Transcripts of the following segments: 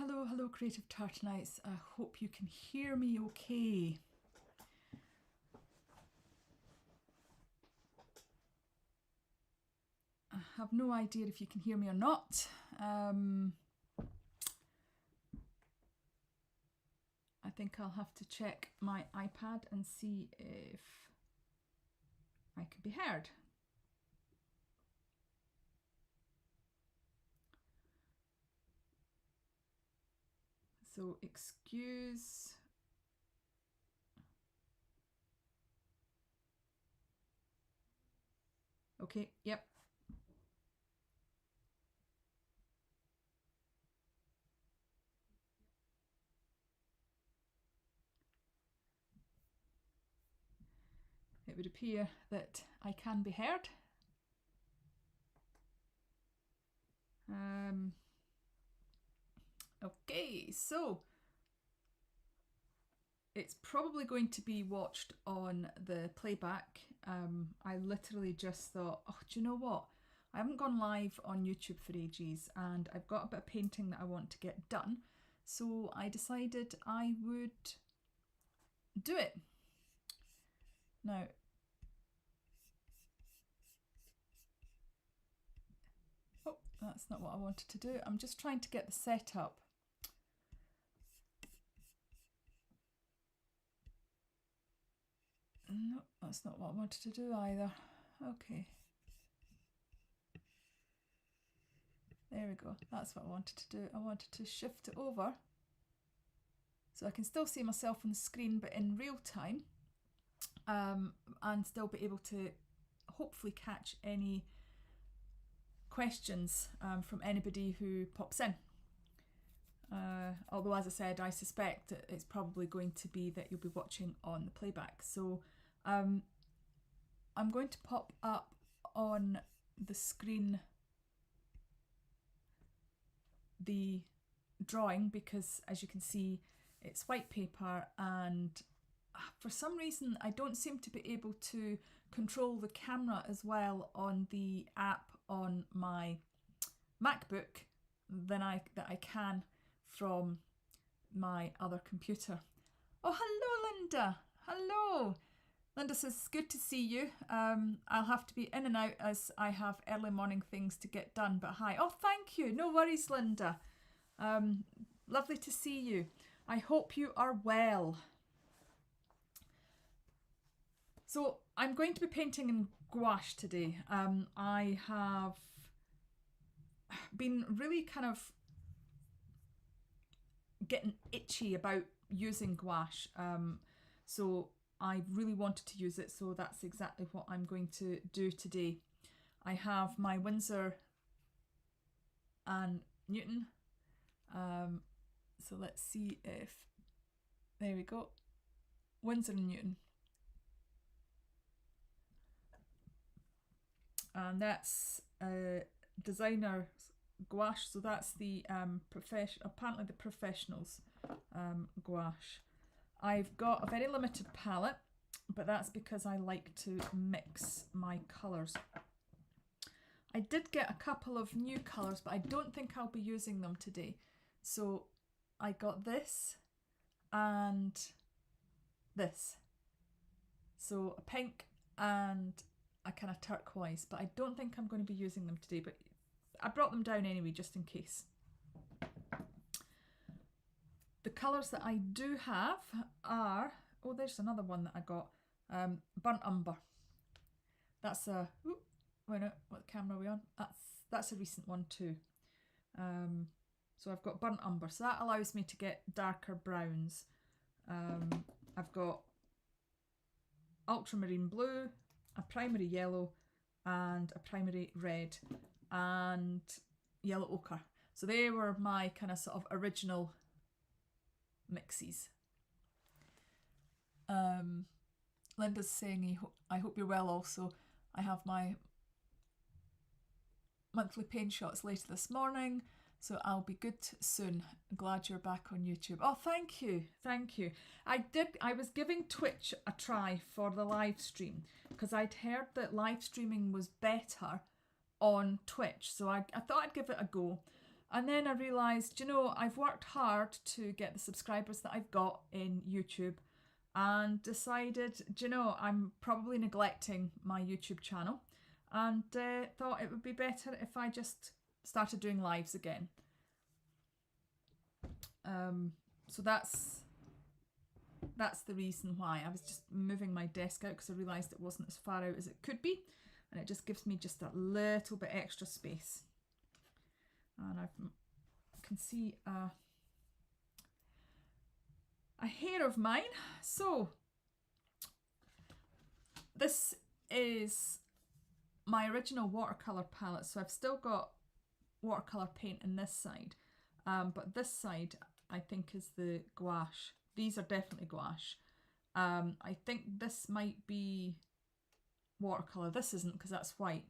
Hello, Creative Tartanites. I hope you can hear me okay. I have no idea if you can hear me or not. I think I'll have to check my iPad and see if I can be heard. So excuse. Okay, yep. It would appear that I can be heard. Okay, so it's probably going to be watched on the playback. I literally just thought, oh, do you know what? I haven't gone live on YouTube for ages and I've got a bit of painting that I want to get done. So I decided I would do it. Now, oh, that's not what I wanted to do. I'm just trying to get the setup. No, that's not what I wanted to do either. Okay. There we go. That's what I wanted to do. I wanted to shift it over so I can still see myself on the screen, but in real time, and still be able to hopefully catch any questions from anybody who pops in. Although, as I said, I suspect it's probably going to be that you'll be watching on the playback. So I'm going to pop up on the screen the drawing because, as you can see, it's white paper, and for some reason I don't seem to be able to control the camera as well on the app on my MacBook that I can from my other computer. Oh, hello, Linda. Hello. Linda says, good to see you. I'll have to be in and out as I have early morning things to get done, but hi. Oh, thank you. No worries, Linda. Lovely to see you. I hope you are well. So I'm going to be painting in gouache today. I have been really kind of getting itchy about using gouache. So I really wanted to use it, so that's exactly what I'm going to do today. I have my Winsor and Newton. So let's see if, there we go, Winsor and Newton. And that's designer gouache, so that's the apparently the professionals gouache. I've got a very limited palette, but that's because I like to mix my colours. I did get a couple of new colours, but I don't think I'll be using them today. So I got this and this. So a pink and a kind of turquoise, but I don't think I'm going to be using them today, but I brought them down anyway, just in case. The colours that I do have are, oh, there's another one that I got, Burnt Umber. That's a, ooh, wait, no, what camera are we on? That's a recent one too. So I've got Burnt Umber, so that allows me to get darker browns. I've got Ultramarine Blue, a Primary Yellow, and a Primary Red, and Yellow Ochre. So they were my kind of sort of original mixes. Linda's saying, I hope you're well also. I have my monthly paint shots later this morning, so I'll be good soon. Glad you're back on YouTube. Oh, thank you. Thank you. I was giving Twitch a try for the live stream because I'd heard that live streaming was better on Twitch, so I thought I'd give it a go. And then I realised, you know, I've worked hard to get the subscribers that I've got in YouTube, and decided, you know, I'm probably neglecting my YouTube channel, and thought it would be better if I just started doing lives again. So that's the reason why. I was just moving my desk out because I realised it wasn't as far out as it could be, and it just gives me just a little bit extra space. And I can see a hair of mine. So this is my original watercolour palette, so I've still got watercolour paint in this side, but this side I think is the gouache. These are definitely gouache. I think this might be watercolour. This isn't, because that's white.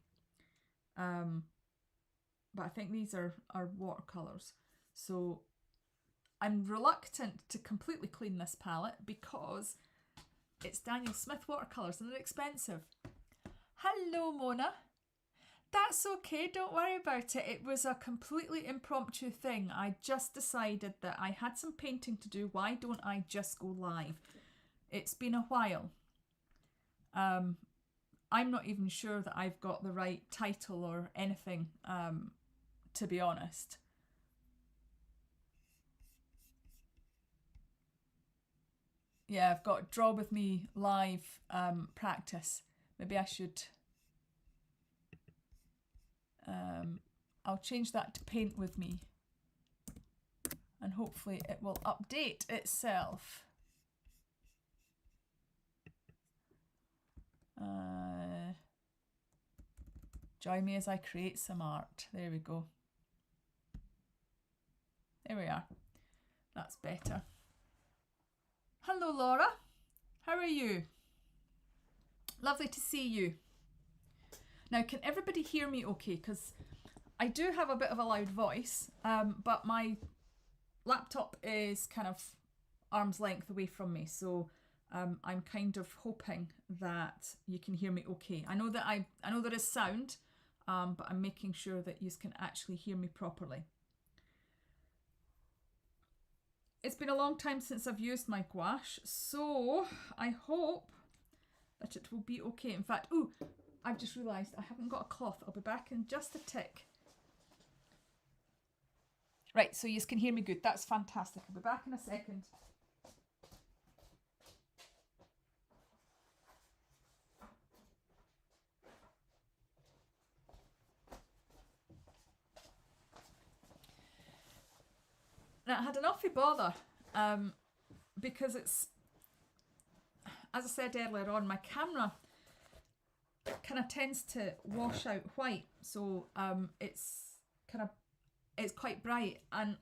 But I think these are watercolours. So I'm reluctant to completely clean this palette because it's Daniel Smith watercolours and they're expensive. Hello, Mona. That's okay, don't worry about it. It was a completely impromptu thing. I just decided that I had some painting to do. Why don't I just go live? It's been a while. I'm not even sure that I've got the right title or anything, to be honest. Yeah, I've got Draw With Me live practice. Maybe I should... I'll change that to Paint With Me, and hopefully it will update itself. Join me as I create some art. There we go. There we are. That's better. Hello, Laura. How are you? Lovely to see you. Now, can everybody hear me okay? Because I do have a bit of a loud voice, but my laptop is kind of arm's length away from me, so I'm kind of hoping that you can hear me okay. I know that I know there is sound, but I'm making sure that you can actually hear me properly. It's been a long time since I've used my gouache, so I hope that it will be okay. In fact, ooh, I've just realised I haven't got a cloth. I'll be back in just a tick. Right, so you can hear me good. That's fantastic. I'll be back in a second. Now, I had an awfully bother because it's, as I said earlier on, my camera kind of tends to wash out white, so it's quite bright, and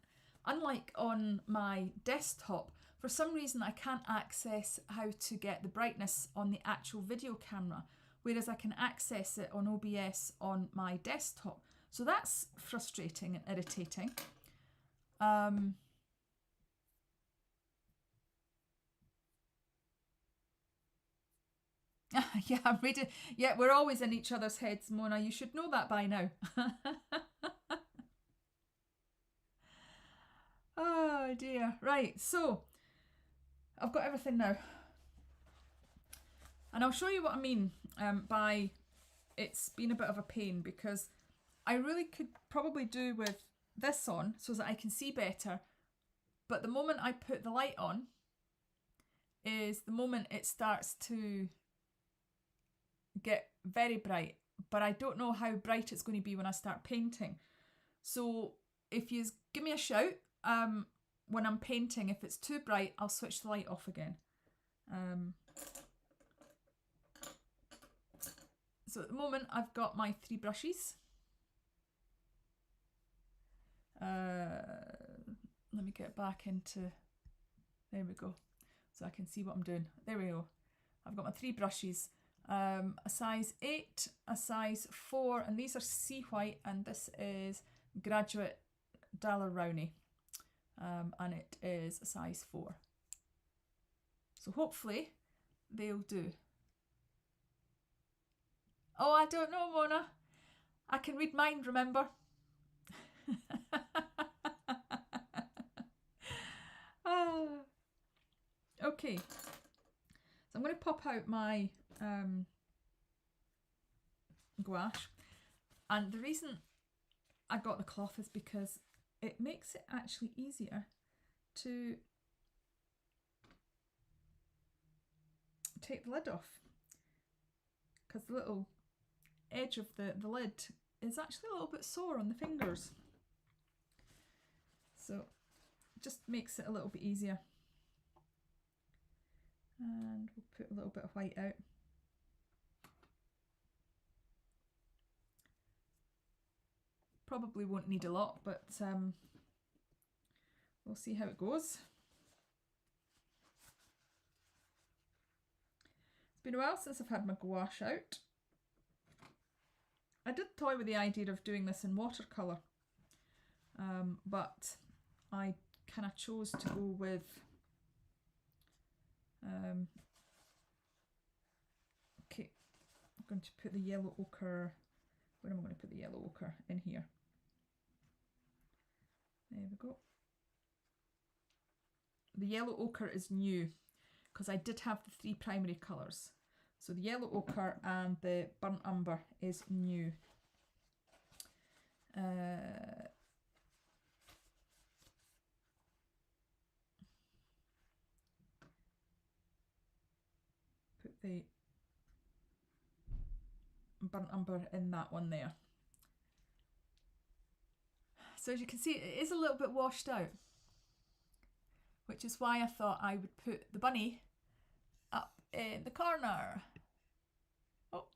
unlike on my desktop, for some reason I can't access how to get the brightness on the actual video camera, whereas I can access it on OBS on my desktop. So that's frustrating and irritating. Yeah, I'm reading. Yeah, we're always in each other's heads, Mona. You should know that by now. Oh dear. Right, so I've got everything now. And I'll show you what I mean by it's been a bit of a pain, because I really could probably do with this on so that I can see better. But the moment I put the light on is the moment it starts to get very bright. But I don't know how bright it's going to be when I start painting. So if you give me a shout when I'm painting, if it's too bright, I'll switch the light off again. So at the moment I've got my 3 brushes. Let me get back into, there we go, so I can see what I'm doing. There we go. I've got my 3 brushes, a size 8, a size 4, and these are Sea White, and this is Graduate Daler Rowney, and it is a size 4. So hopefully they'll do. Oh, I don't know, Mona. I can read mind, remember? Okay, so I'm going to pop out my gouache, and the reason I got the cloth is because it makes it actually easier to take the lid off, because the little edge of the lid is actually a little bit sore on the fingers, so it just makes it a little bit easier. And we'll put a little bit of white out. Probably won't need a lot, but we'll see how it goes. It's been a while since I've had my gouache out. I did toy with the idea of doing this in watercolour, but I kind of chose to go with okay, I'm going to put the yellow ochre. Where am I going to put the yellow ochre? In here. There we go. The yellow ochre is new because I did have the 3 primary colours. So the yellow ochre and the burnt umber is new. Put the burnt umber in that one there. So as you can see, it is a little bit washed out, which is why I thought I would put the bunny up in the corner. Oh.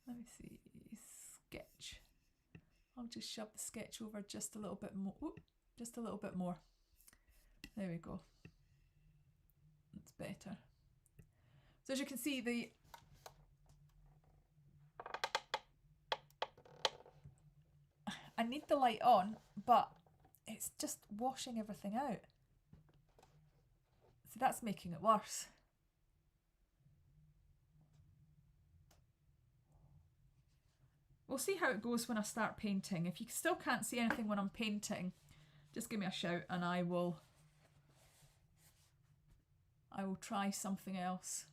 Let me see. Sketch. I'll just shove the sketch over just a little bit more. Ooh, just a little bit more. There we go. That's better. So as you can see, I need the light on, but it's just washing everything out. So that's making it worse. We'll see how it goes when I start painting. If you still can't see anything when I'm painting, just give me a shout and I will try something else.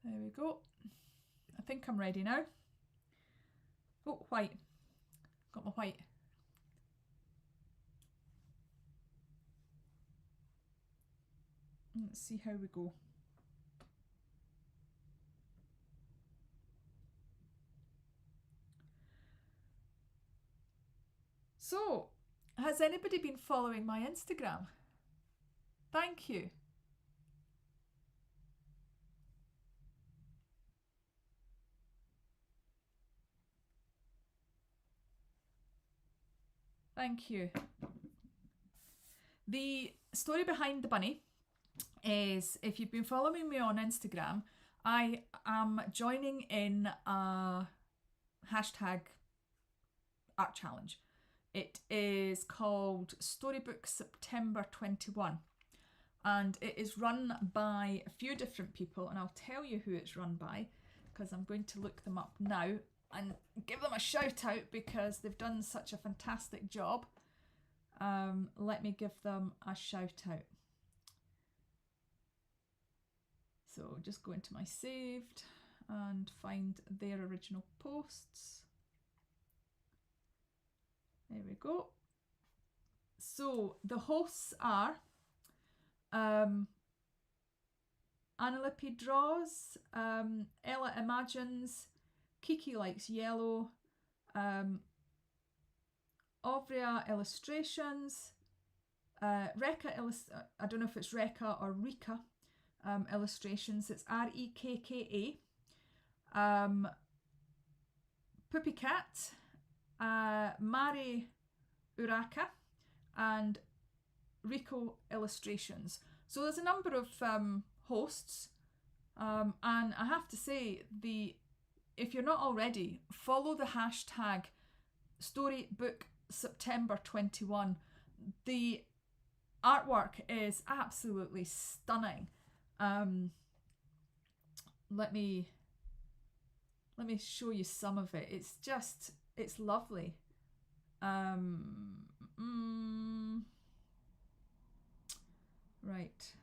There we go. I think I'm ready now. Oh, white. Got my white. Let's see how we go. So, has anybody been following my Instagram? Thank you. Thank you. The story behind the bunny is, if you've been following me on Instagram, I am joining in a hashtag art challenge. It is called Storybook September 21 and it is run by a few different people, and I'll tell you who it's run by because I'm going to look them up now and give them a shout out because they've done such a fantastic job. Let me give them a shout out. So just go into my saved and find their original posts. There we go. So the hosts are Annalippi Draws, Ella Imagines, Kiki Likes Yellow, Ovria Illustrations, Rekka I don't know if it's Rekka or Rika Illustrations, it's Rekka, Poopy Cat, Mari Uraka, and Rico Illustrations. So there's a number of hosts, and I have to say, if you're not already, follow the hashtag Storybook September 21. The artwork is absolutely stunning. Let me show you some of it. It's lovely. Right.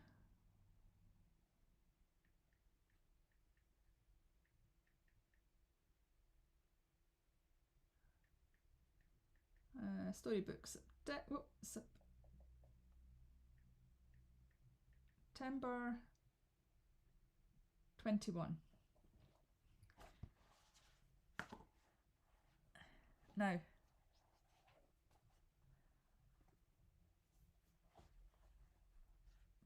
Storybooks. September 21. Now,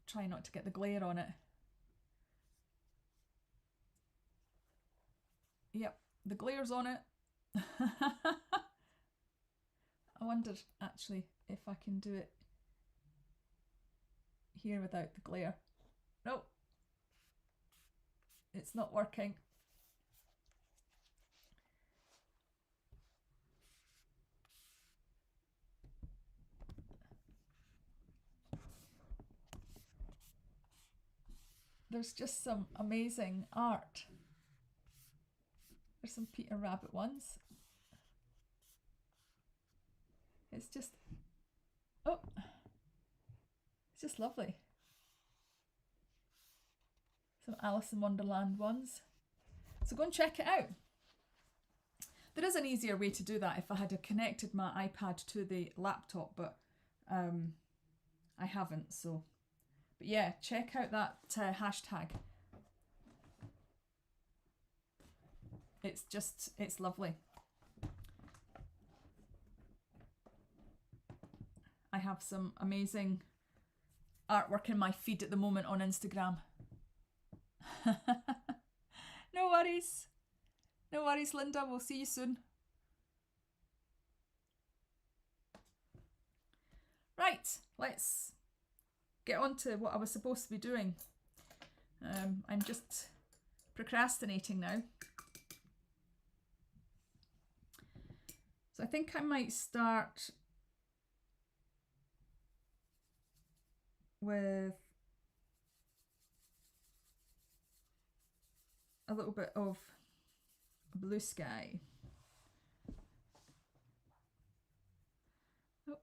try not to get the glare on it. Yep, the glare's on it. I wonder actually if I can do it here without the glare. Nope, it's not working. There's just some amazing art. There's some Peter Rabbit ones. It's just, oh, it's just lovely. Some Alice in Wonderland ones. So go and check it out. There is an easier way to do that if I had connected my iPad to the laptop, but I haven't, so. But yeah, check out that hashtag. It's lovely. I have some amazing artwork in my feed at the moment on Instagram. No worries. No worries, Linda. We'll see you soon. Right, let's get on to what I was supposed to be doing. I'm just procrastinating now. So I think I might start with a little bit of blue sky. Oh.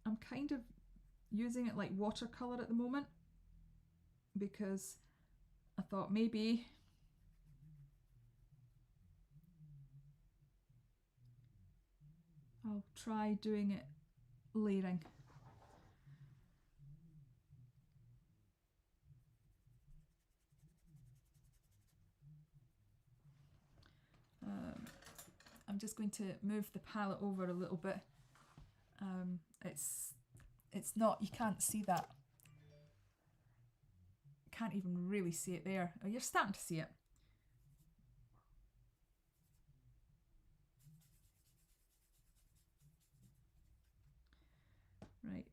I'm kind of using it like watercolor at the moment because I thought maybe I'll try doing it layering. I'm just going to move the palette over a little bit. It's not, you can't see that. Can't even really see it there. Oh, you're starting to see it. Right.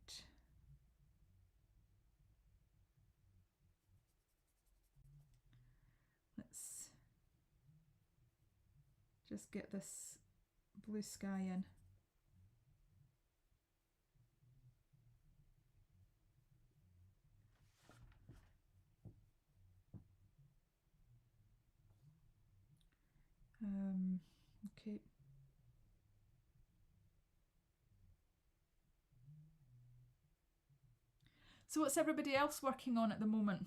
Let's just get this blue sky in. Okay. So what's everybody else working on at the moment?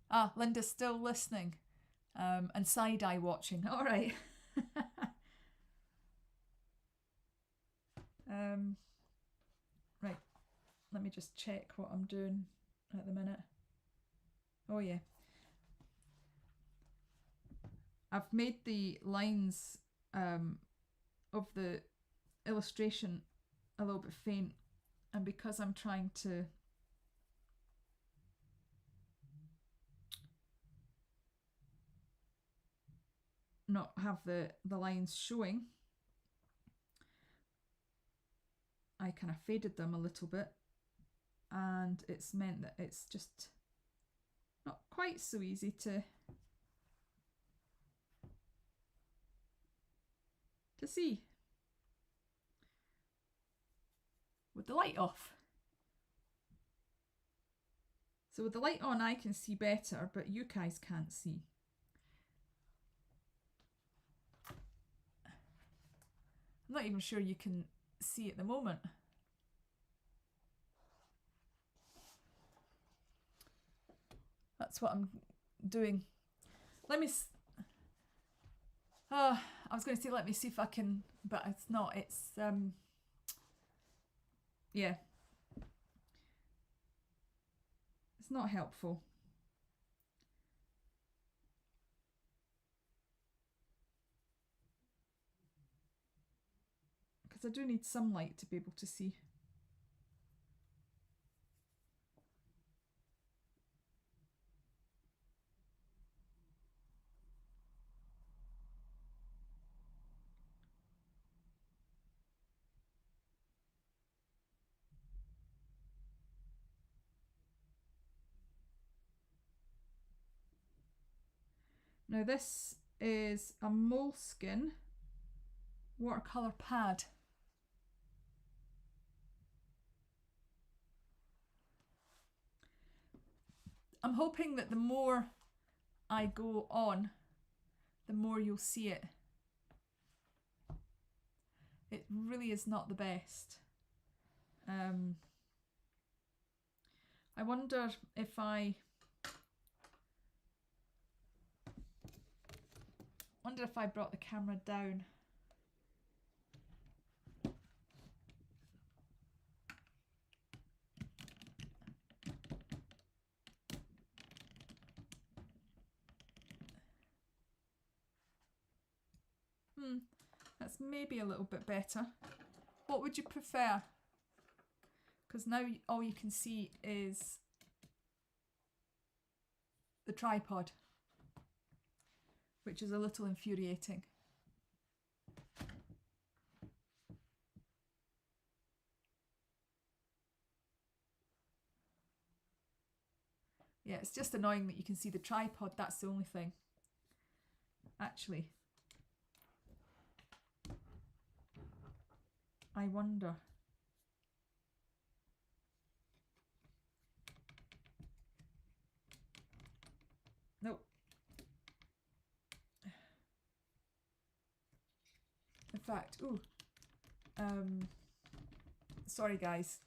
Ah, Linda's still listening and side-eye watching. All right. Right, let me just check what I'm doing at the minute. Oh yeah. I've made the lines of the illustration a little bit faint, and because I'm trying to not have the lines showing, I kind of faded them a little bit, and it's meant that it's just not quite so easy to to see with the light off. So with the light on I can see better, but you guys can't see. I'm not even sure you can see at the moment. That's what I'm doing. Let me... I was going to say let me see if I can, but it's not. It's... yeah. It's not helpful. Because I do need some light to be able to see. Now this is a moleskin watercolour pad. I'm hoping that the more I go on, the more you'll see it. It really is not the best. I wonder if I brought the camera down. That's maybe a little bit better. What would you prefer? Because now all you can see is the tripod, which is a little infuriating. Yeah, it's just annoying that you can see the tripod, that's the only thing. Actually, I wonder. Nope. In fact, sorry guys.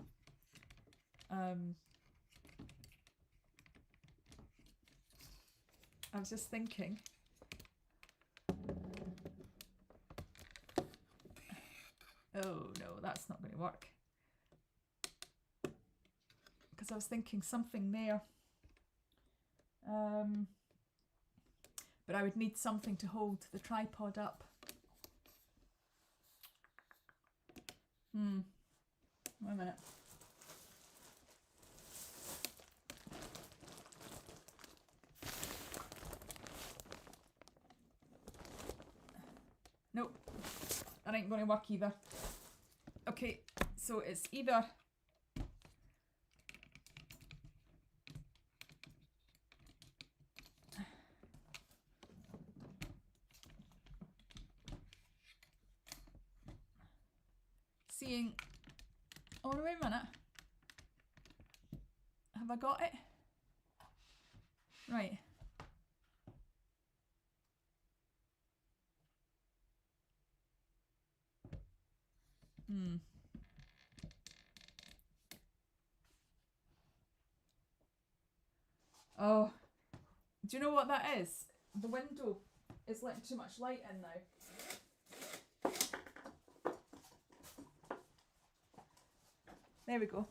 I was just thinking. Oh no, that's not going to work. Because I was thinking something there. But I would need something to hold the tripod up. Wait a minute. Nope, that ain't going to work either. Okay, so it's either seeing... Oh, wait a minute. Have I got it? Right. Oh, do you know what that is? The window is letting too much light in now. There we go.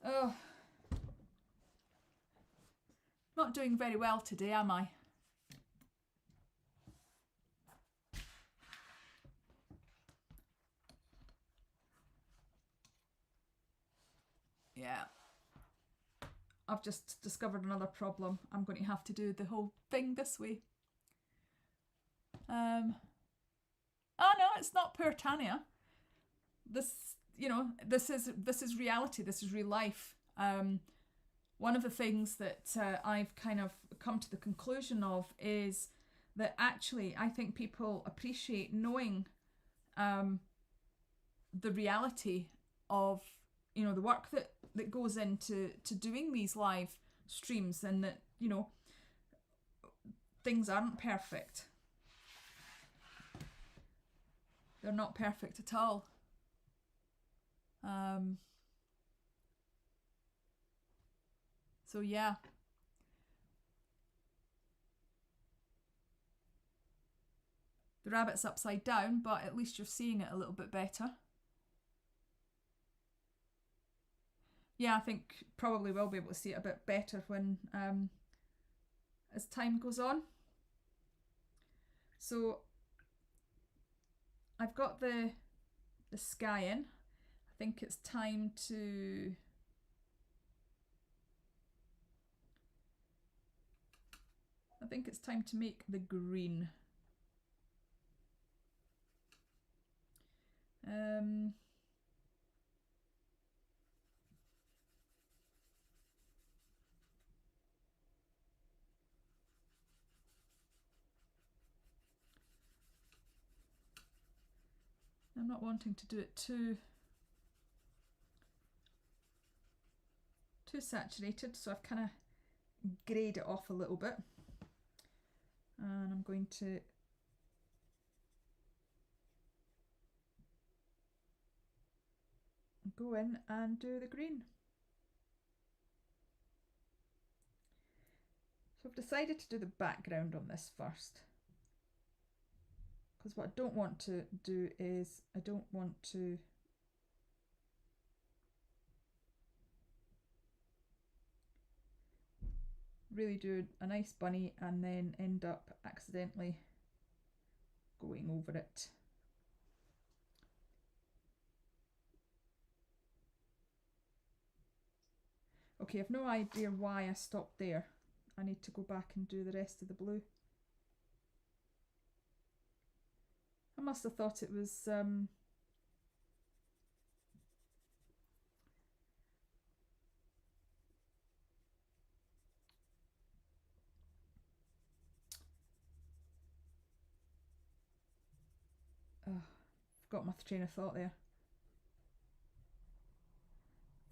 Oh, not doing very well today, am I? Yeah. I've just discovered another problem. I'm going to have to do the whole thing this way. Oh no, it's not poor Tanya. This, you know, this is reality. This is real life. One of the things that I've kind of come to the conclusion of is that actually I think people appreciate knowing the reality of, you know, the work that goes into doing these live streams, and that, you know, things aren't perfect. They're not perfect at all. So yeah. The rabbit's upside down, but at least you're seeing it a little bit better. Yeah, I think probably will be able to see it a bit better when as time goes on. So I've got the sky in. I think it's time to make the green. I'm not wanting to do it too saturated, so I've kind of greyed it off a little bit, and I'm going to go in and do the green. So I've decided to do the background on this first, because what I don't want to do is I don't want to really do a nice bunny and then end up accidentally going over it. Okay, I've no idea why I stopped there. I need to go back and do the rest of the blue. I must have thought it was forgot my train of thought there.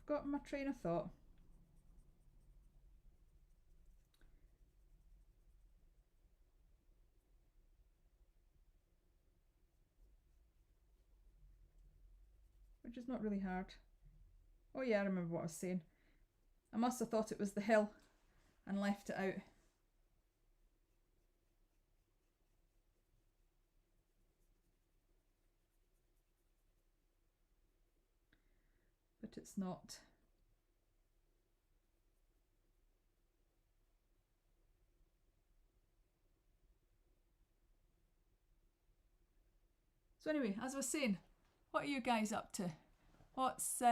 Forgotten my train of thought. Which is not really hard. Oh yeah, I remember what I was saying. I must have thought it was the hill and left it out. But it's not. So anyway, as I was saying, what are you guys up to? What's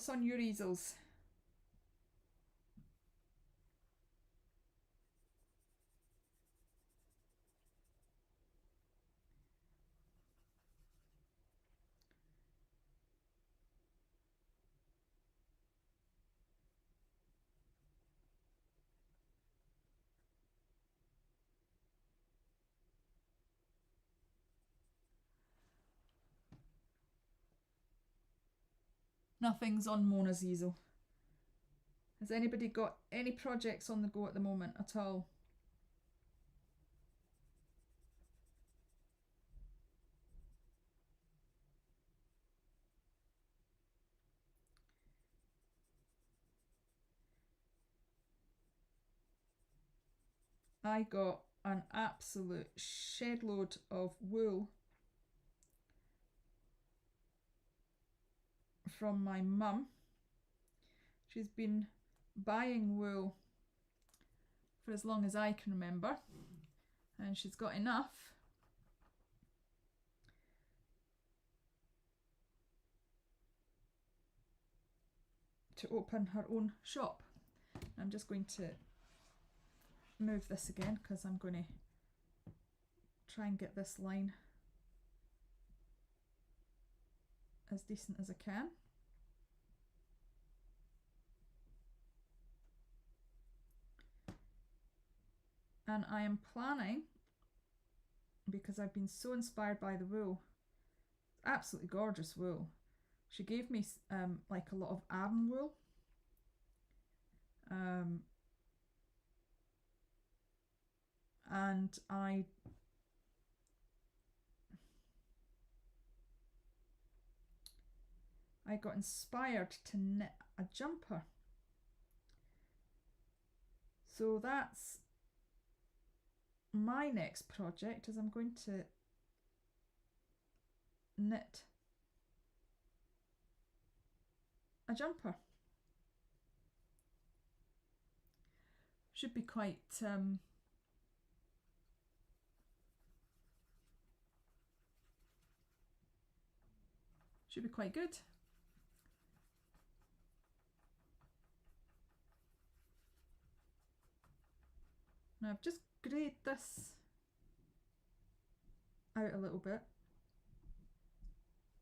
on your easels? Nothing's on Mona's easel. Has anybody got any projects on the go at the moment at all? I got an absolute shed load of wool from my mum. She's been buying wool for as long as I can remember, and she's got enough to open her own shop. I'm just going to move this again because I'm going to try and get this line as decent as I can. And I am planning, because I've been so inspired by the wool, absolutely gorgeous wool. She gave me like a lot of Aran wool. And I got inspired to knit a jumper. So that's my next project, is I'm going to knit a jumper. Should be quite good. Now I've just greyed this out a little bit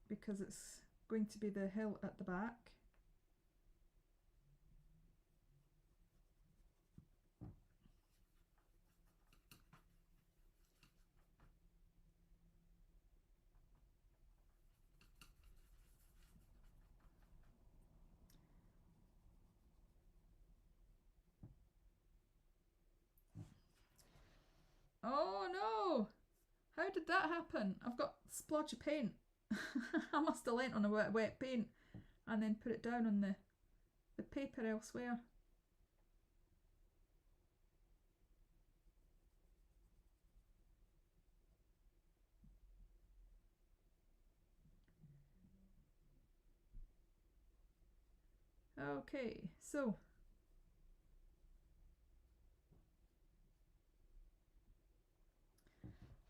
because it's going to be the hilt at the back. Oh no! How did that happen? I've got a splodge of paint. I must have lent on a wet paint and then put it down on the paper elsewhere. Okay, so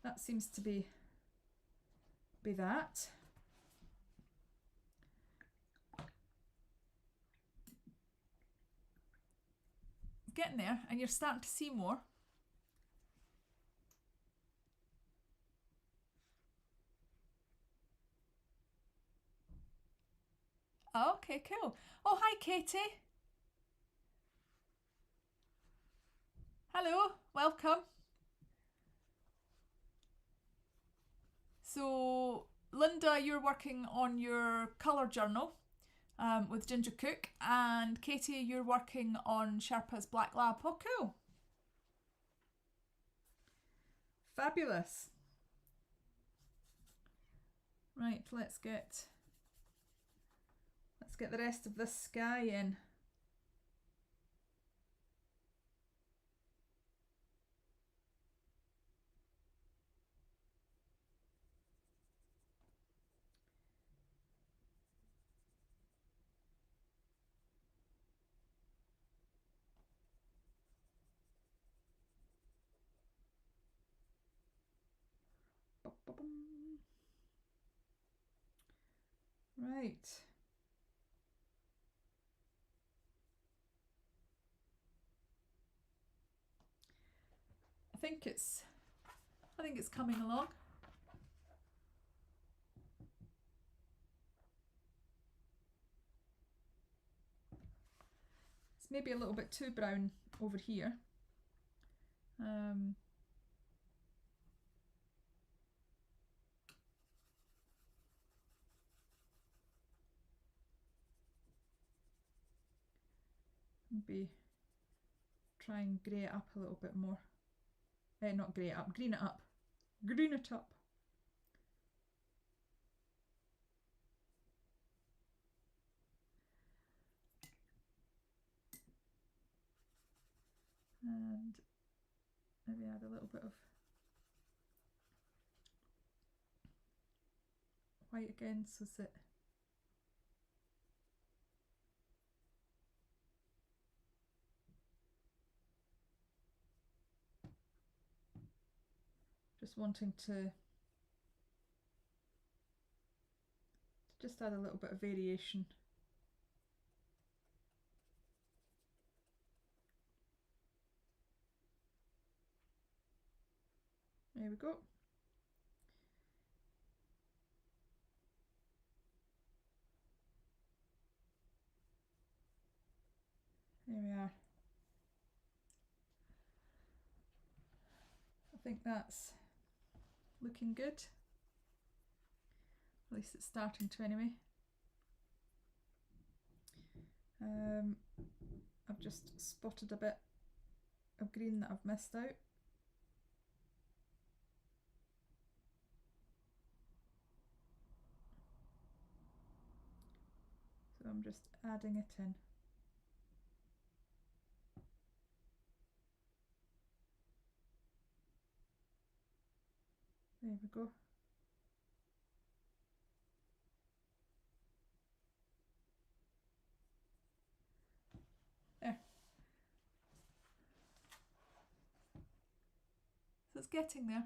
that seems to be that. Getting there, and you're starting to see more. Oh, okay, cool. Oh, hi, Katie. Hello, welcome. So, Linda, you're working on your colour journal with Ginger Cook, and Katie, you're working on Sherpa's Black Lab. Oh, cool. Fabulous. Right, let's get the rest of this sky in. Right. I think it's coming along. It's maybe a little bit too brown over here. Maybe try and grey it up a little bit more. Not grey it up, green it up. Green it up. And maybe add a little bit of white again, so that just wanting to just add a little bit of variation. There we go. There we are. think that's looking good. At least it's starting to anyway. I've just spotted a bit of green that I've missed out. So I'm just adding it in. There we go. There. So it's getting there.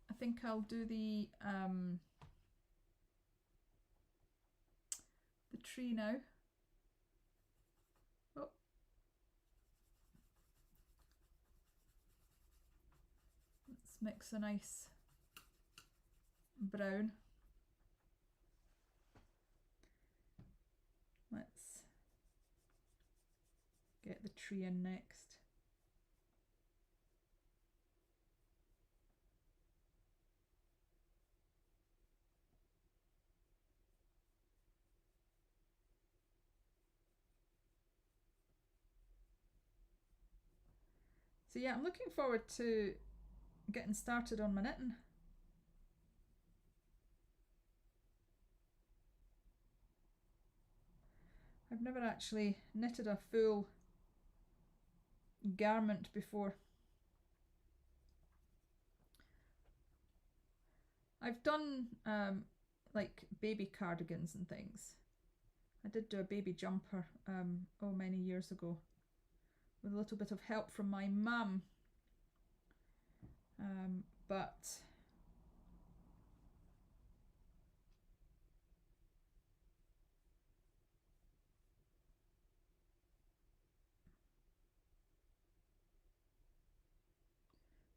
I think I'll do the tree now. Oh. Let's mix a nice brown. Let's get the tree in next. So yeah, I'm looking forward to getting started on my knitting. I've never actually knitted a full garment before. I've done like baby cardigans and things. I did do a baby jumper many years ago with a little bit of help from my mum, but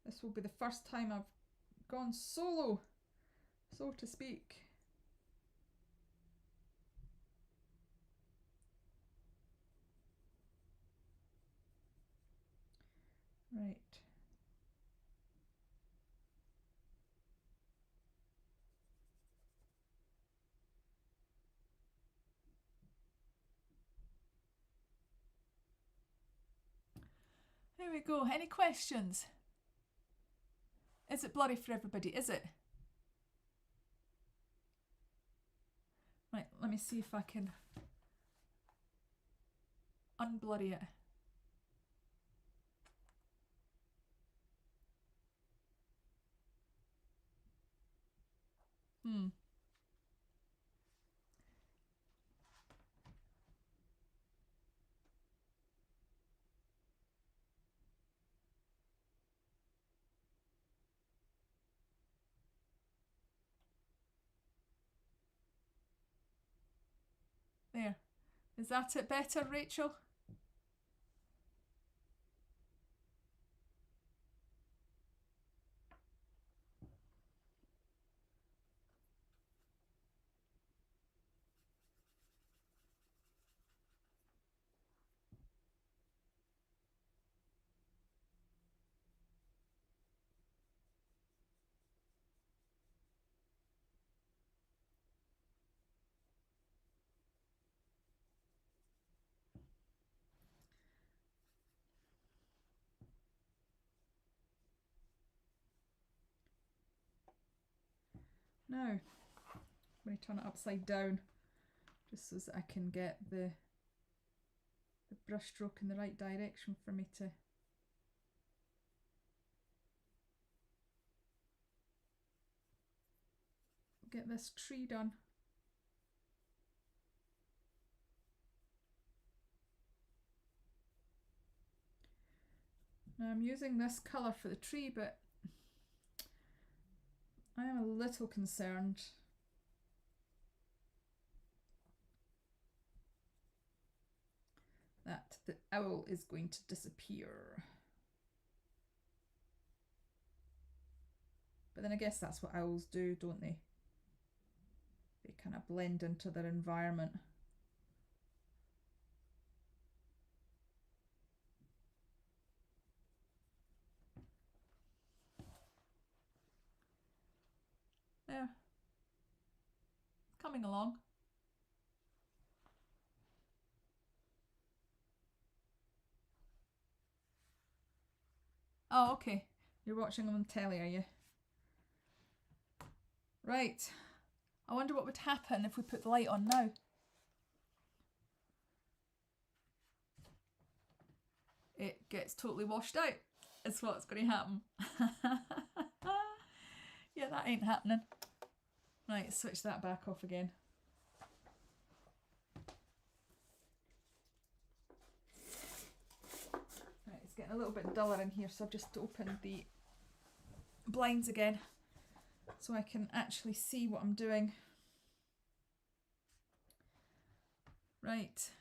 this will be the first time I've gone solo, so to speak. Right. There we go. Any questions? Is it blurry for everybody? Is it? Right, let me see if I can unblurry it. There. Is that it better, Rachel? Now, I'm going to turn it upside down just so that I can get the brush stroke in the right direction for me to get this tree done. Now I'm using this colour for the tree, but I am a little concerned that the owl is going to disappear. But then I guess that's what owls do, don't they? They kind of blend into their environment. There. Coming along. Oh, okay. You're watching on telly, are you? Right. I wonder what would happen if we put the light on now. It gets totally washed out. Is what's going to happen. Yeah, that ain't happening. Right, switch that back off again. Right, it's getting a little bit duller in here, so I've just opened the blinds again so I can actually see what I'm doing. Right.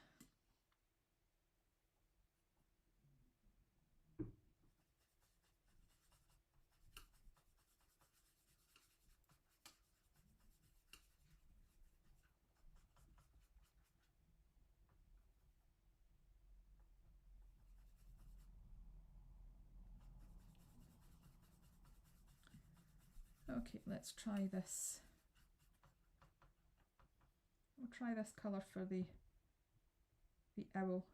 Okay, let's try this. We'll try this colour for the owl.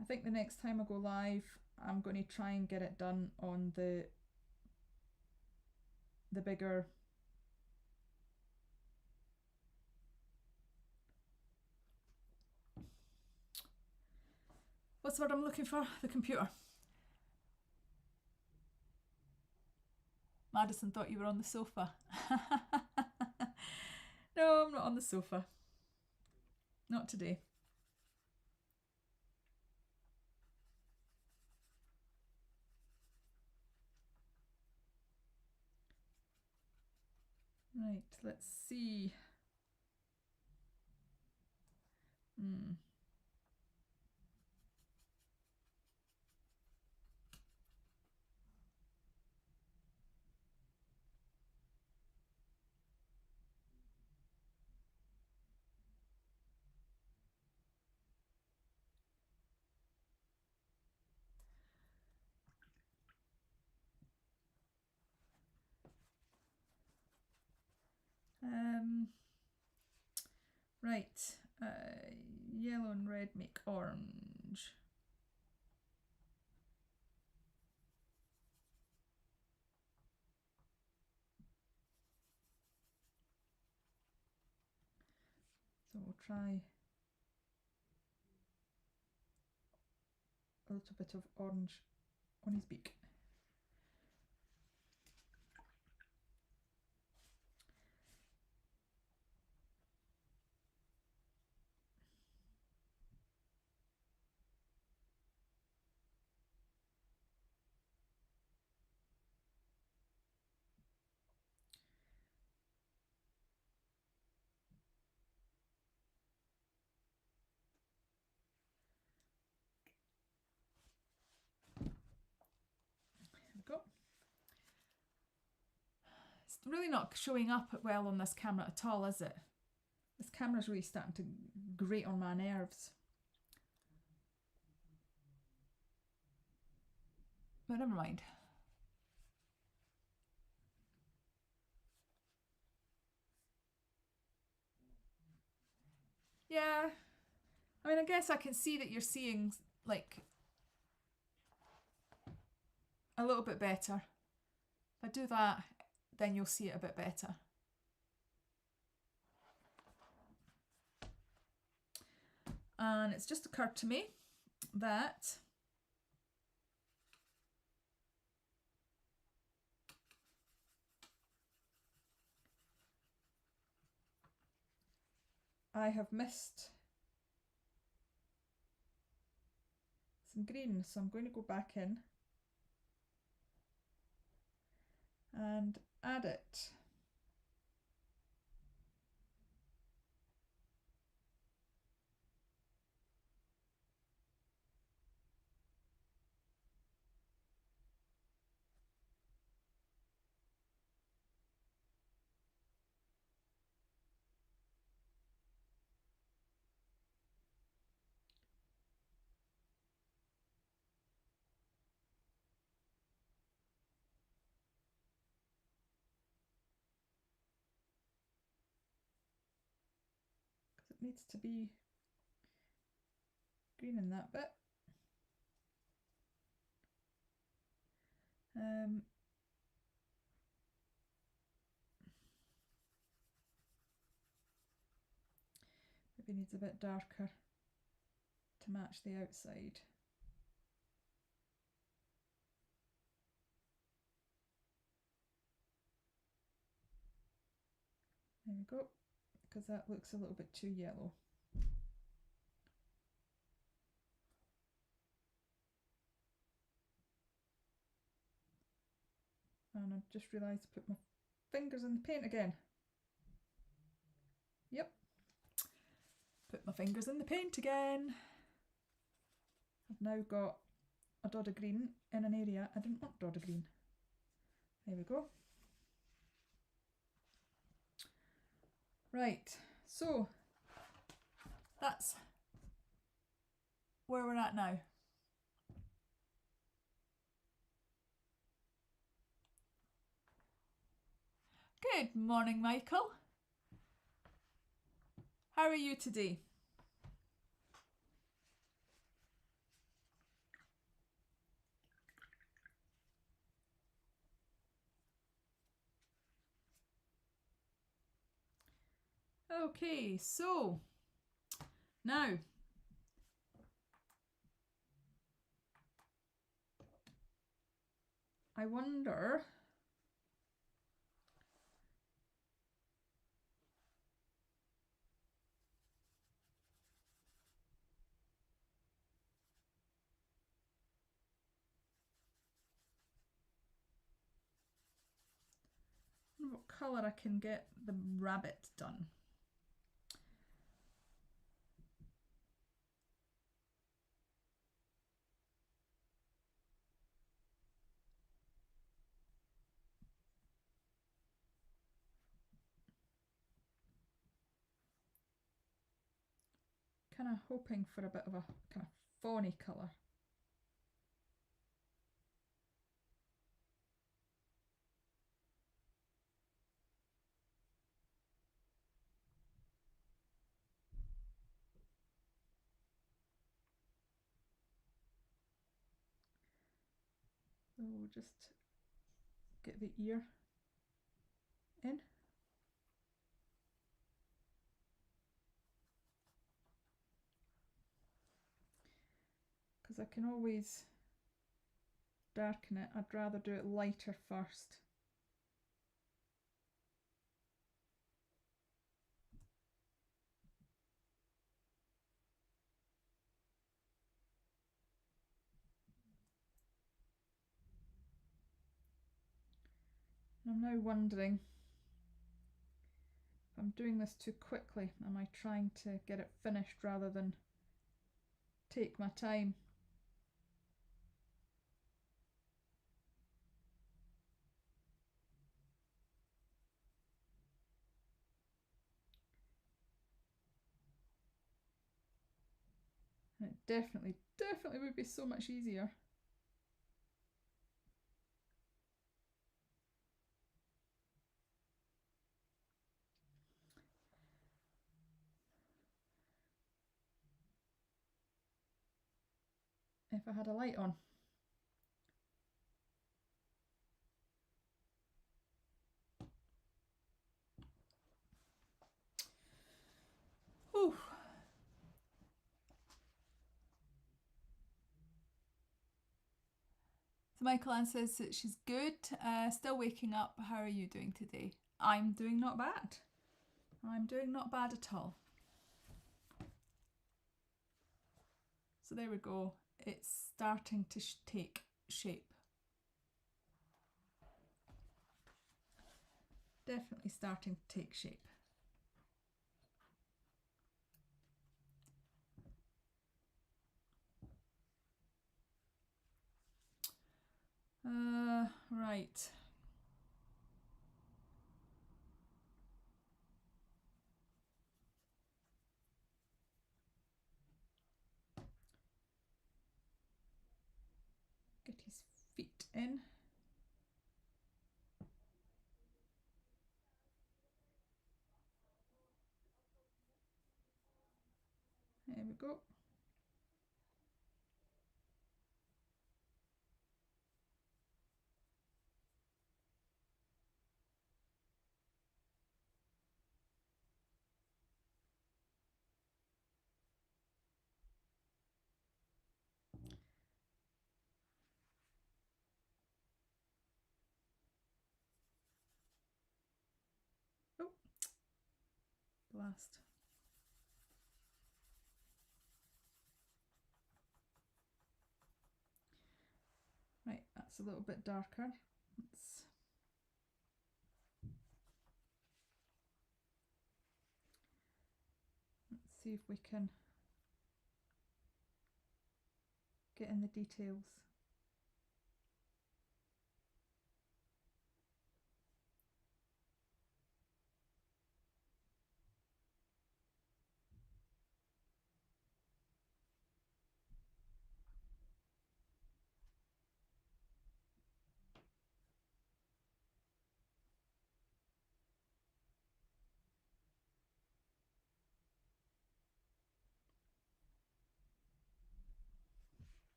I think the next time I go live, I'm going to try and get it done on the bigger what's the word I'm looking for? The computer. Madison thought you were on the sofa. No, I'm not on the sofa. Not today. Right, let's see. Right, yellow and red make orange. So we'll try a little bit of orange on his beak. Go. It's really not showing up well on this camera at all, is it? This camera's really starting to grate on my nerves. But never mind. Yeah. I mean, I guess I can see that you're seeing, like, a little bit better. If I do that, then you'll see it a bit better. And it's just occurred to me that I have missed some green, so I'm going to go back in and add it. Because it needs to be green in that bit. Maybe needs a bit darker to match the outside. There we go, because that looks a little bit too yellow. And I've just realised to put my fingers in the paint again. Yep, put my fingers in the paint again. I've now got a dot of green in an area I didn't want dot of green. There we go. Right, so that's where we're at now. Good morning, Michael. How are you today? Okay, so now I wonder what colour I can get the rabbit done. Kind of hoping for a bit of a kind of fawny colour. So we'll just get the ear in. Because I can always darken it. I'd rather do it lighter first. I'm now wondering if I'm doing this too quickly. Am I trying to get it finished rather than take my time? And it definitely would be so much easier if I had a light on. Whew. So Michael Ann says that she's good, still waking up. How are you doing today? I'm doing not bad. I'm doing not bad at all. So there we go. it's starting to take shape. Definitely starting to take shape. Right. Get his feet in. There we go. Oh, blast. Right, that's a little bit darker. Let's see if we can get in the details.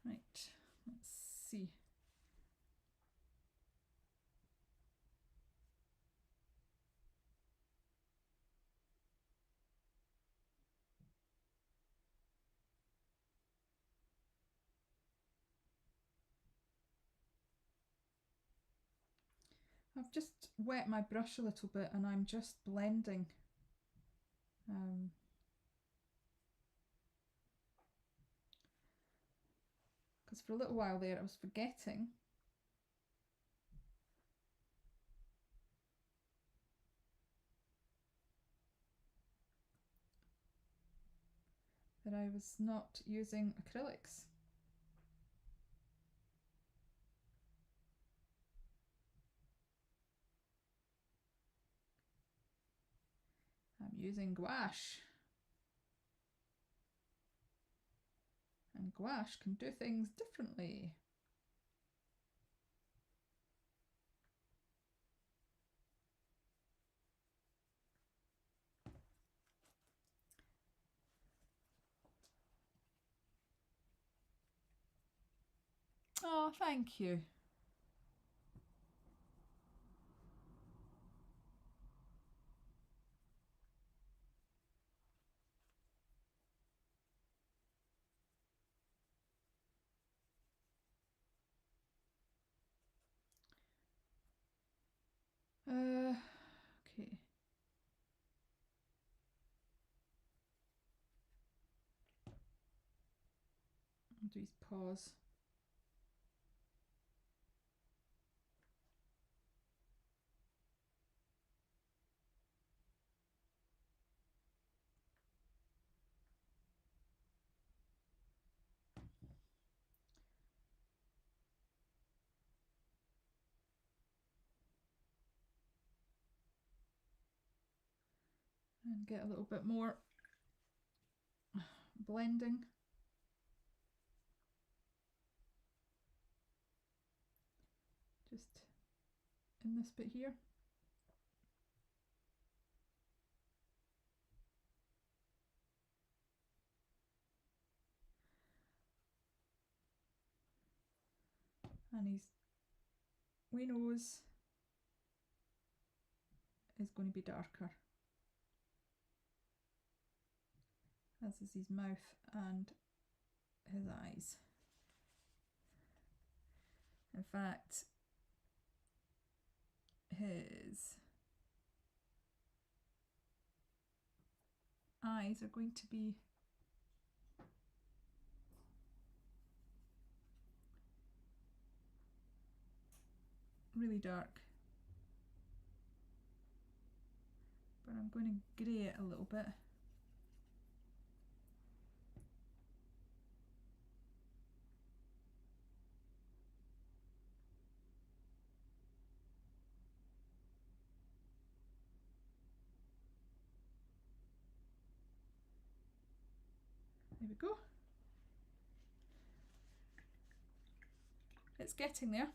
Right, let's see. I've just wet my brush a little bit and I'm just blending. Because for a little while there I was forgetting that I was not using acrylics. I'm using gouache. And gouache can do things differently. Oh, thank you. Okay. I'll do his paws. And get a little bit more blending. Just in this bit here. And his wee nose is going to be darker, as is his mouth and his eyes. In fact, his eyes are going to be really dark. But I'm going to grey it a little bit. There we go. It's getting there.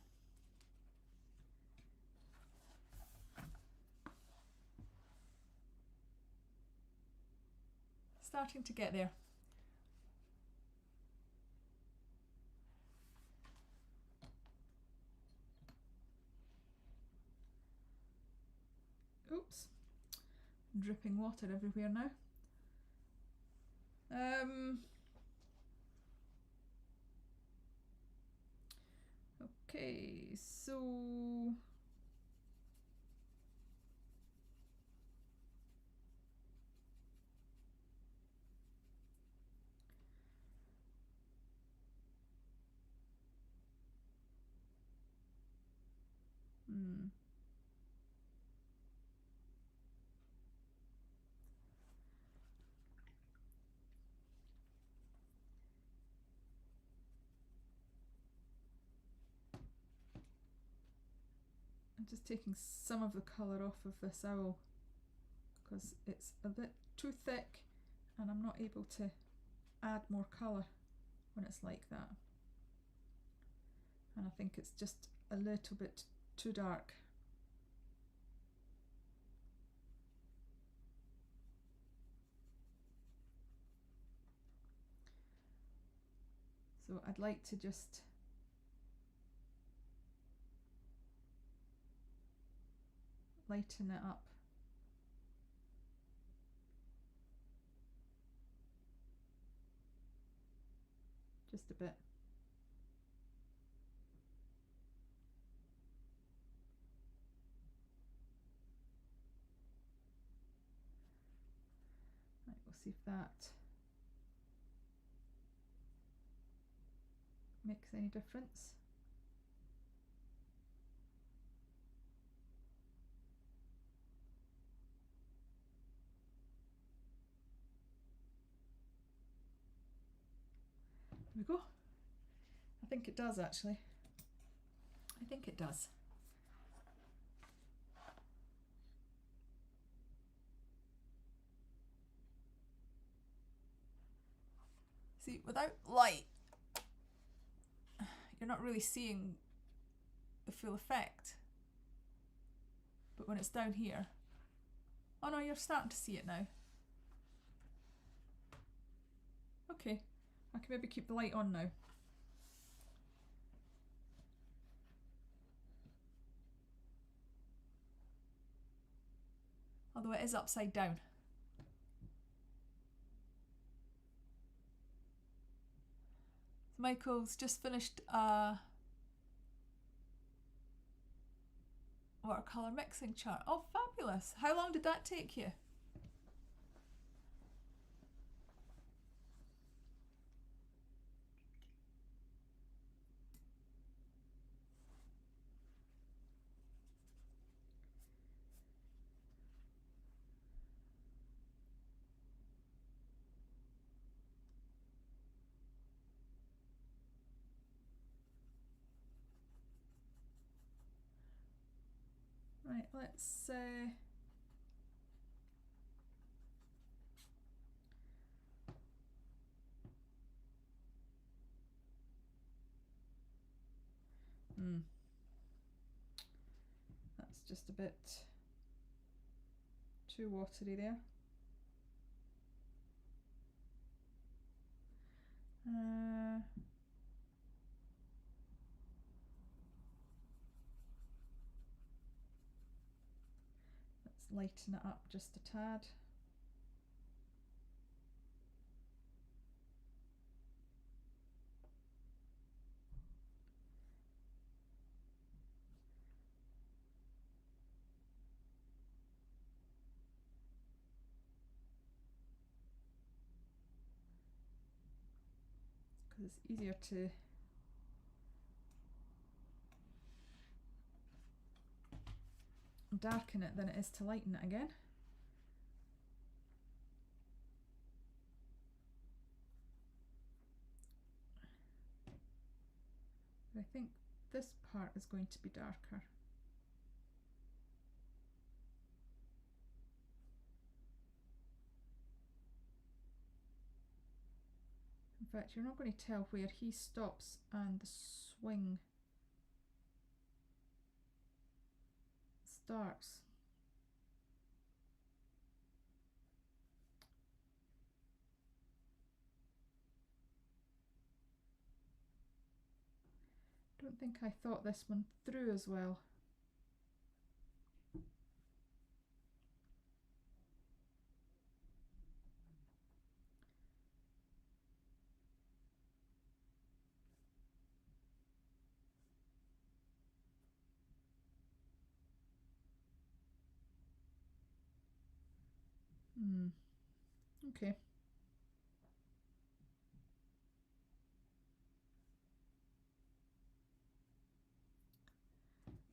Starting to get there. Oops, dripping water everywhere now. Okay, so I'm just taking some of the colour off of this owl because it's a bit too thick and I'm not able to add more colour when it's like that. And I think it's just a little bit too dark. So I'd like to just lighten it up. Just a bit. Right, we'll see if that makes any difference. There we go. I think it does actually. I think it does. See, without light, you're not really seeing the full effect. But when it's down here, oh no, you're starting to see it now. Okay, I can maybe keep the light on now. Although it is upside down. So Michael's just finished a watercolour mixing chart. Oh, fabulous. How long did that take you? Right, let's that's just a bit too watery there. Let's lighten it up just a tad. Because it's easier to darken it than it is to lighten it again. But I think this part is going to be darker. In fact, you're not going to tell where he stops and the swing starts. Don't think I thought this one through as well. Okay.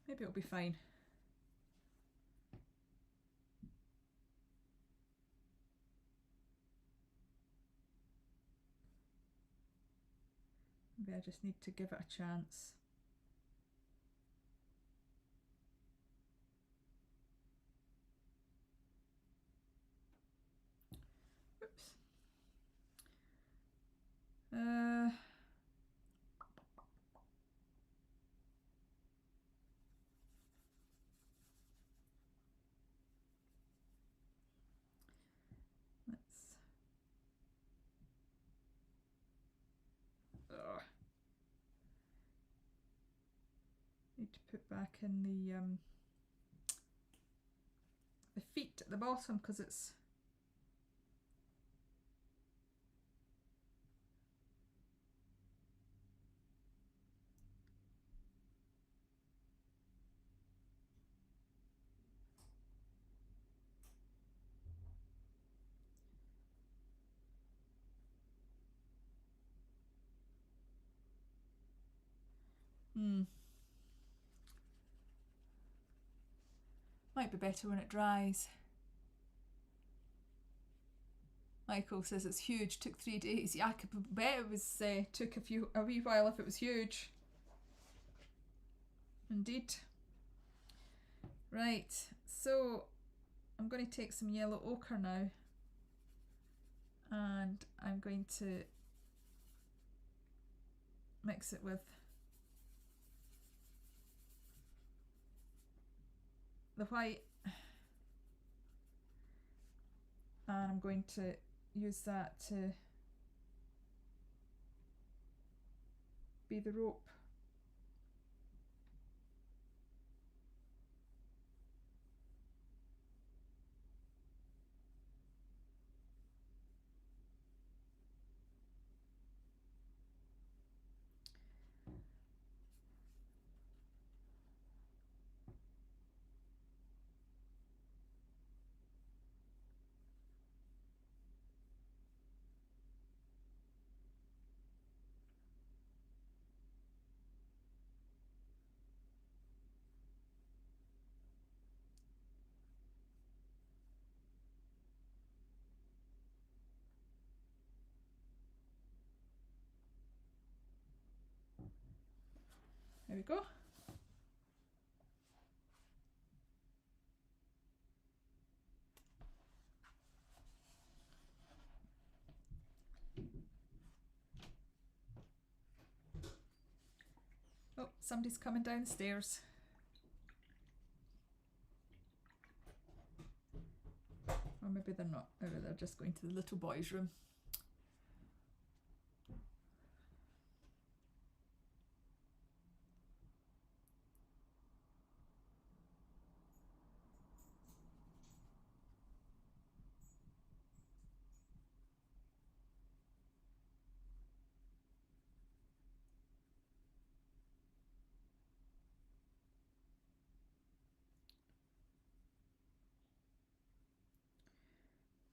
Maybe it'll be fine. Maybe I just need to give it a chance. Oops. Let's. Need to put back in the feet at the bottom because it's. Might be better when it dries. Michael says it's huge, took 3 days. Yeah, I could bet it was took a wee while if it was huge. Indeed. Right, so I'm going to take some yellow ochre now and I'm going to mix it with the white, and I'm going to use that to be the rope. There we go. Oh, somebody's coming downstairs. Or maybe they're not. Maybe they're just going to the little boy's room.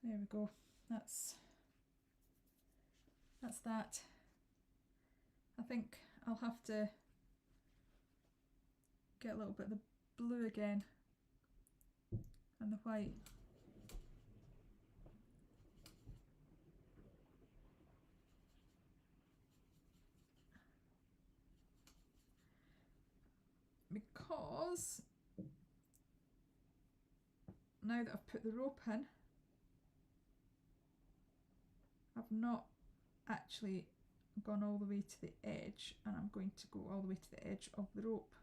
There we go. That's that. I think I'll have to get a little bit of the blue again and the white. Because now that I've put the rope in, I've not actually gone all the way to the edge, and I'm going to go all the way to the edge of the rope.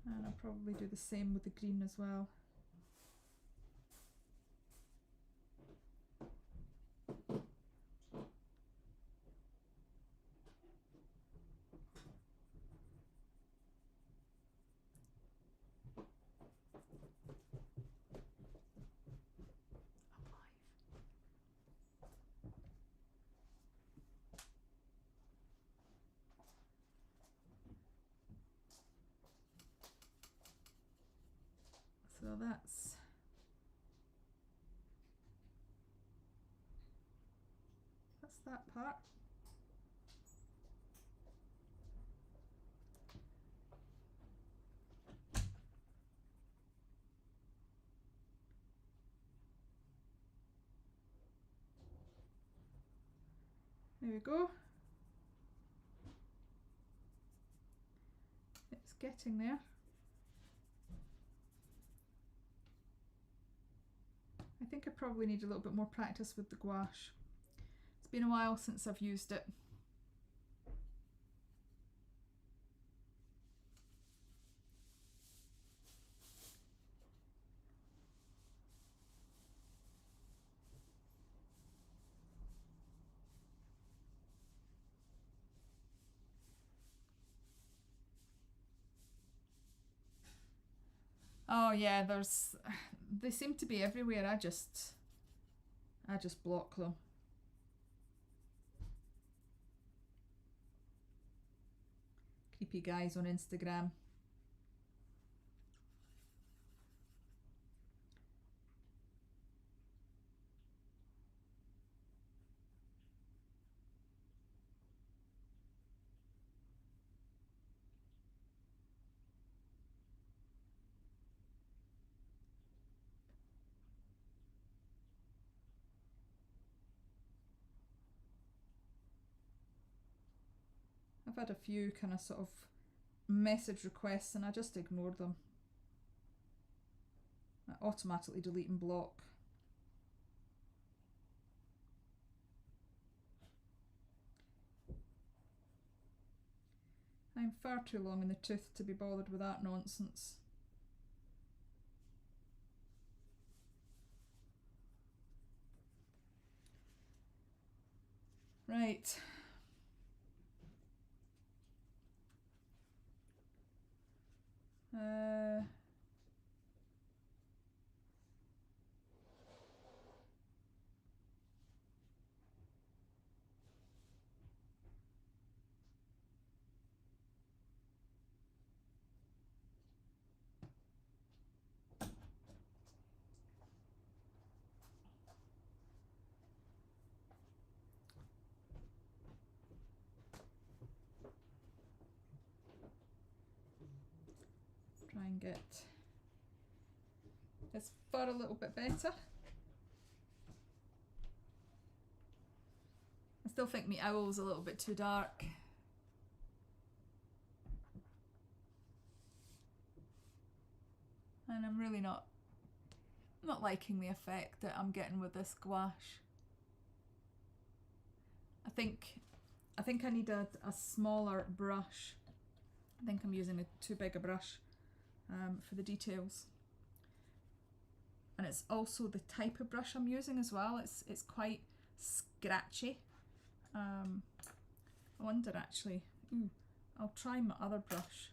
And I'll probably do the same with the green as well. So that's that part. There we go. It's getting there. I think I probably need a little bit more practice with the gouache. It's been a while since I've used it. Oh yeah, they seem to be everywhere. I just block them. Creepy guys on Instagram. I've had a few kind of sort of message requests and I just ignore them. I automatically delete and block. I'm far too long in the tooth to be bothered with that nonsense. Right. Try and get this fur a little bit better. I still think my owl's a little bit too dark. And I'm really not liking the effect that I'm getting with this gouache. I think I need a smaller brush. I think I'm using too big a brush for the details. And it's also the type of brush I'm using as well. It's quite scratchy. I wonder actually, I'll try my other brush.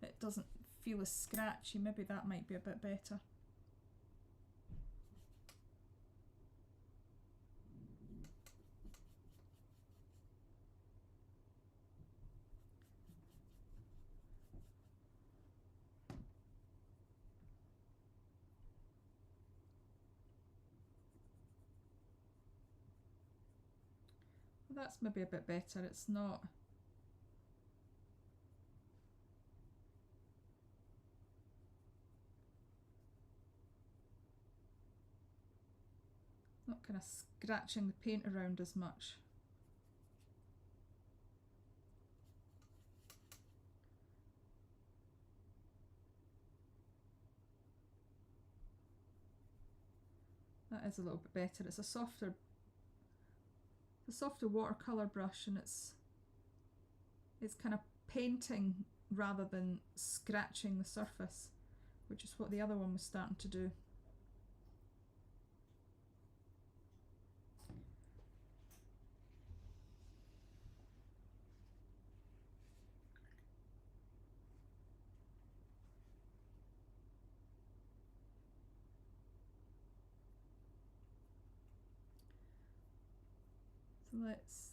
It doesn't feel as scratchy. Maybe that might be a bit better. That's maybe a bit better. It's not kind of scratching the paint around as much. That is a little bit better. It's a softer watercolor brush, and it's kind of painting rather than scratching the surface, which is what the other one was starting to do.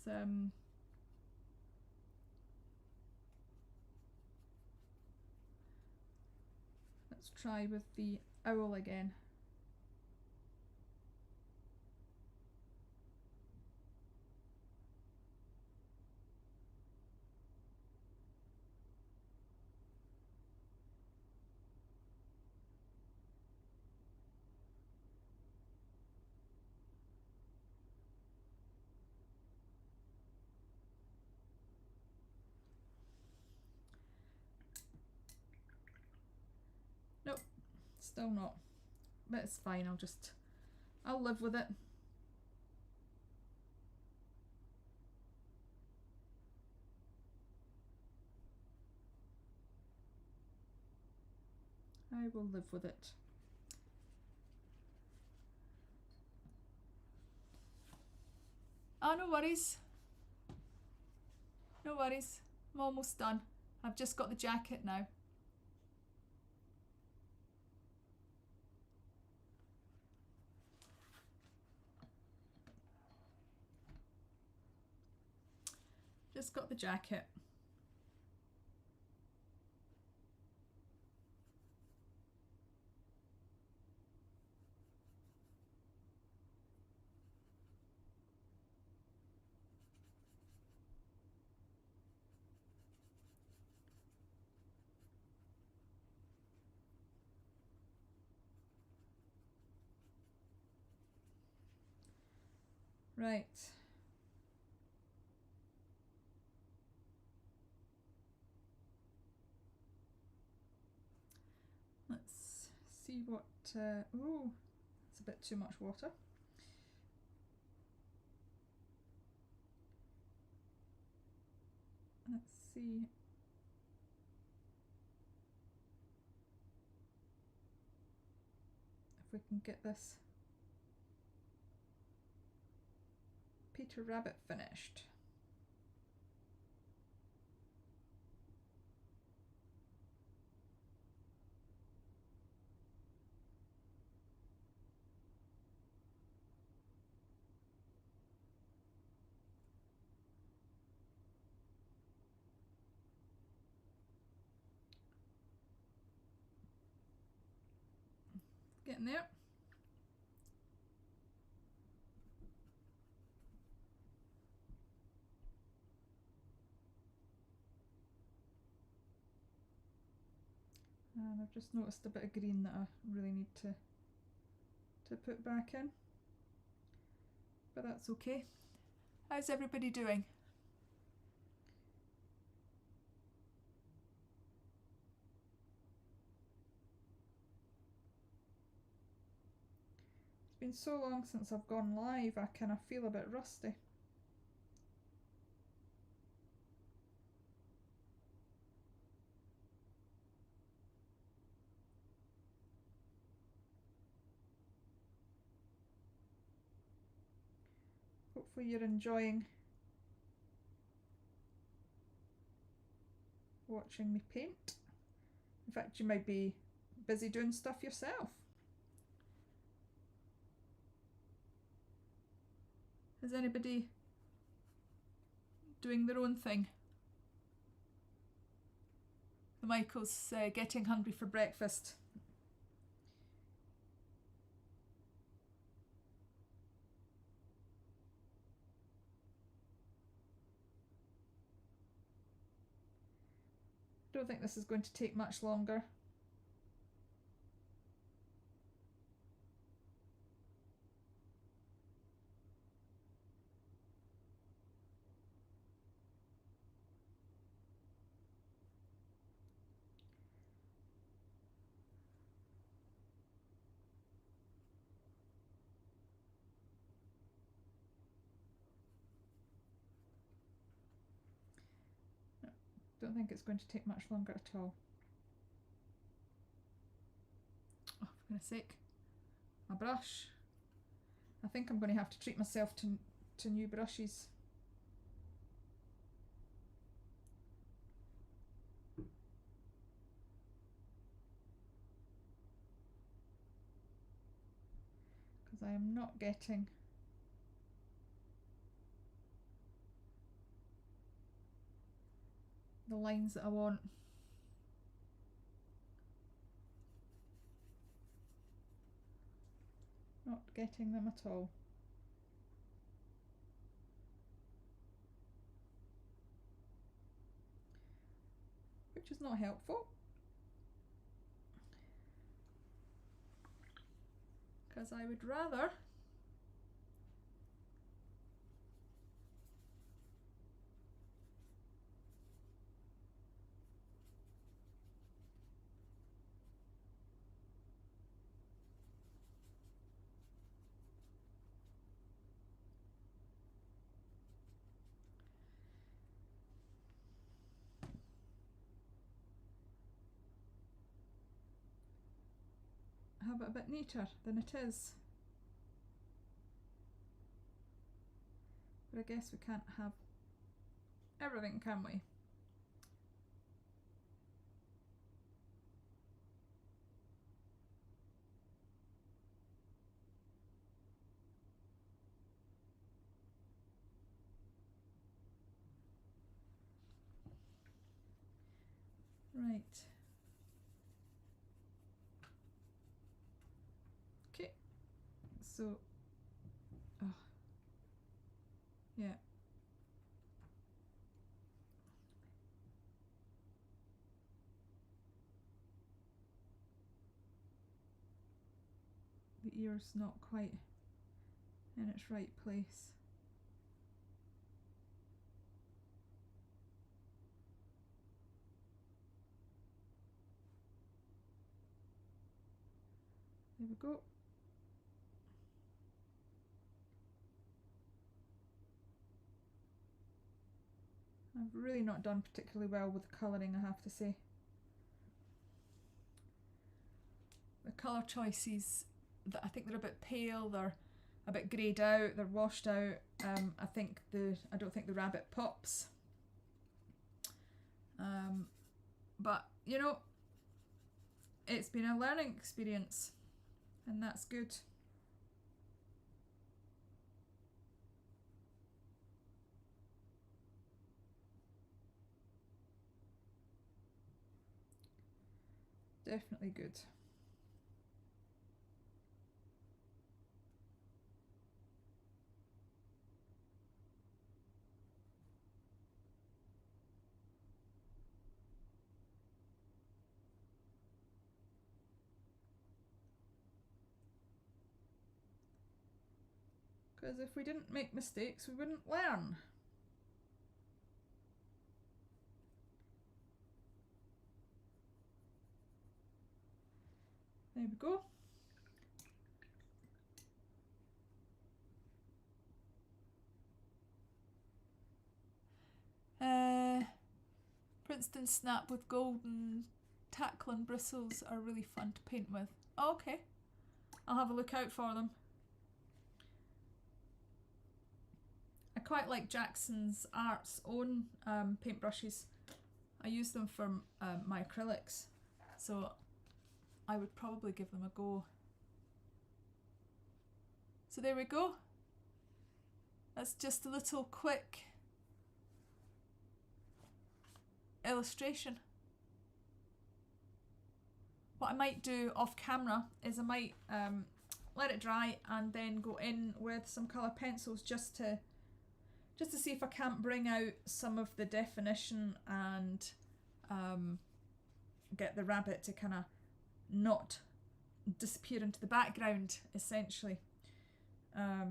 So let's try with the owl again. Nope, still not, but it's fine. I'll live with it. I will live with it. Oh, no worries. No worries. I'm almost done. I've just got the jacket now. Just got the jacket. Right. Let's see what, oh, it's a bit too much water. Let's see. If we can get this Peter Rabbit finished. Getting there. And I've just noticed a bit of green that I really need to put back in. But that's okay. How's everybody doing? It's been so long since I've gone live, I kind of feel a bit rusty. Hopefully you're enjoying watching me paint. In fact, you might be busy doing stuff yourself. Is anybody doing their own thing? Michael's getting hungry for breakfast. don't think this is going to take much longer. Don't think it's going to take much longer at all. Oh, for goodness sake. My brush. I think I'm going to have to treat myself to new brushes. Because I am not getting the lines that I want. Not getting them at all. Which is not helpful. Because I would rather have it a bit neater than it is. But I guess we can't have everything, can we? Right. Okay. So, oh, yeah. The ear's not quite in its right place. There we go. I've really not done particularly well with the colouring, I have to say. The colour choices, I think they're a bit pale, they're a bit greyed out, they're washed out. I don't think the rabbit pops. But you know, it's been a learning experience, and that's good. Definitely good. Because if we didn't make mistakes, we wouldn't learn. There we go. Princeton Snap with golden tackle and bristles are really fun to paint with. Oh, okay, I'll have a look out for them. I quite like Jackson's Art's own paintbrushes. I use them for my acrylics, so I would probably give them a go. So there we go. That's just a little quick illustration. What I might do off camera is I might let it dry and then go in with some colour pencils just to see if I can't bring out some of the definition and get the rabbit to kind of not disappear into the background, essentially. I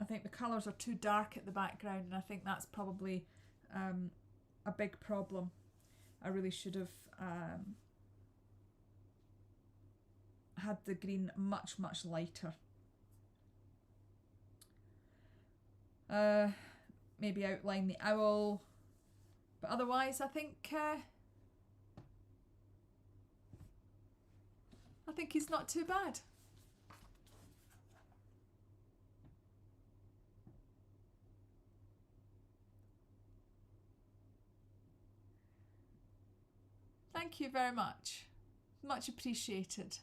think the colours are too dark at the background, and I think that's probably a big problem. I really should have had the green much lighter. Maybe outline the owl, but otherwise I think he's not too bad. Thank you very much. Much appreciated.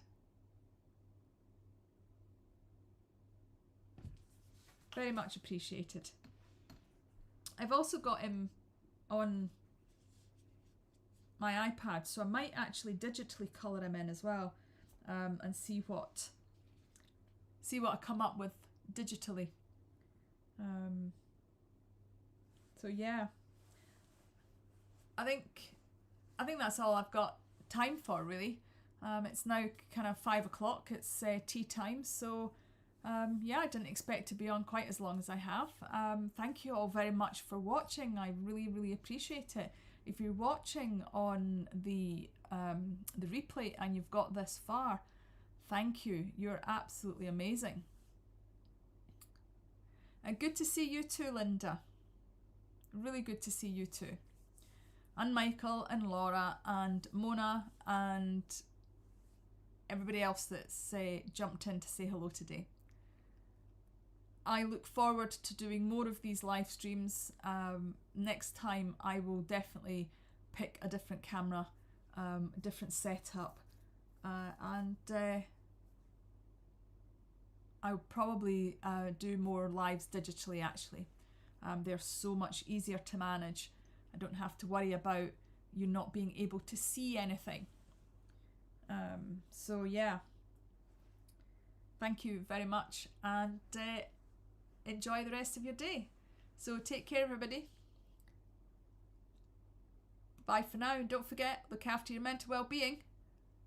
Very much appreciated. I've also got him on my iPad, so I might actually digitally colour him in as well, and see what I come up with digitally. So yeah, I think that's all I've got time for, really. It's now kind of 5 o'clock. It's tea time, so yeah, I didn't expect to be on quite as long as I have. Thank you all very much for watching. I really appreciate it. If you're watching on the replay and you've got this far, thank you. You're absolutely amazing. And good to see you too, Linda. Really good to see you too. And Michael and Laura and Mona and everybody else that's jumped in to say hello today. I look forward to doing more of these live streams. Next time I will definitely pick a different camera, a different setup, and I'll probably do more lives digitally actually. They're so much easier to manage. I don't have to worry about you not being able to see anything. So yeah, thank you very much, and enjoy the rest of your day. So take care, everybody. Bye for now, and don't forget, look after your mental well-being,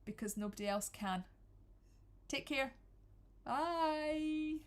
because nobody else can. Take care. Bye.